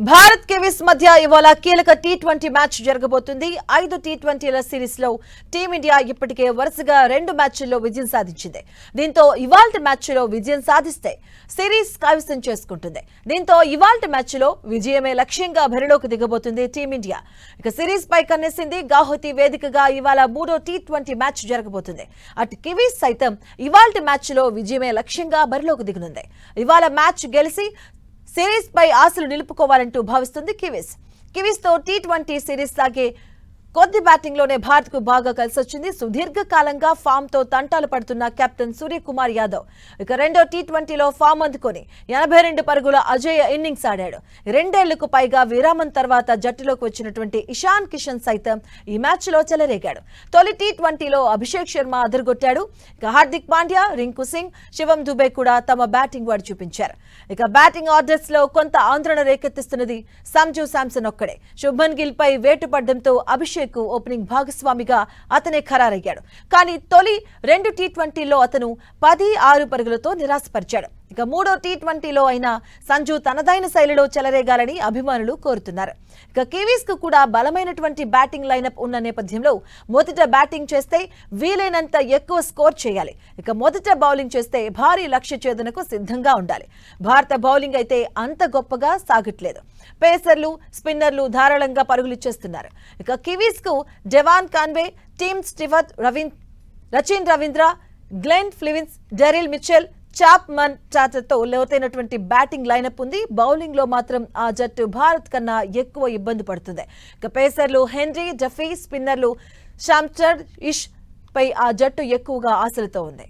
Bharat Kiwis మధ్య ఇవాళ కీలక టీ20 మ్యాచ్ జరగబోతుంది. 5 టీ20ల సిరీస్ లో టీమిండియా ఇప్పటికే వరుసగా 2 మ్యాచ్ల్లో విజయం సాధించింది. దీంతో ఇవాల్టి మ్యాచ్లో విజయం సాధిస్తే సిరీస్ కైవసం చేసుకుంటుంది. దీంతో ఇవాల్టి మ్యాచ్లో విజయమే లక్ష్యంగా బరిలోకి దిగబోతుంది టీమిండియా. ఇక సిరీస్ పై కన్నేసింది. గౌహతి వేదికగా ఇవాళ 3వ టీ20 మ్యాచ్ జరగబోతుంది. అటు కివీస్ సైతం ఇవాల్టి మ్యాచ్లో విజయమే లక్ష్యంగా బరిలోకి దిగనుంది. ఇవాళ మ్యాచ్ గెలిచి సిరీస్ పై ఆశలు నిలుపుకోవాలంటూ భావిస్తుంది కివీస్ తో టీ20 సిరీస్ సాగే కొద్ది బ్యాటింగ్ లోనే భారత్ కు బాగా కలిసొచ్చింది. సుదీర్ఘ కాలంగా ఫామ్ తో తంటాలు పడుతున్న కెప్టెన్ సూర్యకుమార్ యాదవ్ ఇక రెండో టీ20లో ఫామ్ అందుకొని 82 పరుగుల అజేయ ఇన్నింగ్స్ ఆడాడు. 2 ఏళ్లకు పైగా విరామం తర్వాత జట్టులోకి వచ్చినటువంటి ఇషాన్ కిషన్ సైతం ఈ మ్యాచ్ లో చెలరేగాడు. తొలి టీ20లో అభిషేక్ శర్మ అదరగొట్టాడు. ఇక హార్దిక్ పాండ్యా, రింకు సింగ్, శివం దుబే కూడా తమ బ్యాటింగ్ వాడు చూపించారు. ఇక బ్యాటింగ్ ఆర్డర్స్ లో కొంత ఆందోళన రేకెత్తిస్తున్నది సంజు శాంసన్ ఒక్కడే. శుభ్మన్ గిల్ పై వేటు పడడంతో అభిషేక్ ఓపెనింగ్ భాగస్వామిగా అతనే ఖరారయ్యాడు. కానీ తొలి 2 టీ20లో అతను 10-6 పరుగులతో నిరాశపరిచాడు. ఇక 3వ టీ20లో అయినా సంజు తనదైన శైలిలో చెలరేగాలని అభిమానులు కోరుతున్నారు. ఇక కివీస్ కు కూడా బలమైనటువంటి బ్యాటింగ్ లైనప్ ఉన్న నేపథ్యంలో మొదట బ్యాటింగ్ చేస్తే వీలైనంత ఎక్కువ స్కోర్ చేయాలి. ఇక మొదట బౌలింగ్ చేస్తే భారీ లక్ష్య ఛేదనకు సిద్ధంగా ఉండాలి. భారత బౌలింగ్ అయితే అంత గొప్పగా సాగట్లేదు. పేసర్లు, స్పిన్నర్లు ధారాళంగా పరుగులిచ్చేస్తున్నారు. ఇక కివీస్ కు Devon Conway, Tim Stewart, Rachin Ravindra, Glenn Phillips, Daryl Mitchell, Chapman చాటర్తో లోతైనటువంటి బ్యాటింగ్ లైనప్ ఉంది. బౌలింగ్ లో మాత్రం ఆ జట్టు భారత్ కన్నా ఎక్కువ ఇబ్బంది పడుతుంది. ఇక పేసర్లు హెన్రీ, డఫీ, స్పిన్నర్లు షామ్చర్, ఇష్ పై ఆ జట్టు ఎక్కువగా ఆశలతో ఉంది.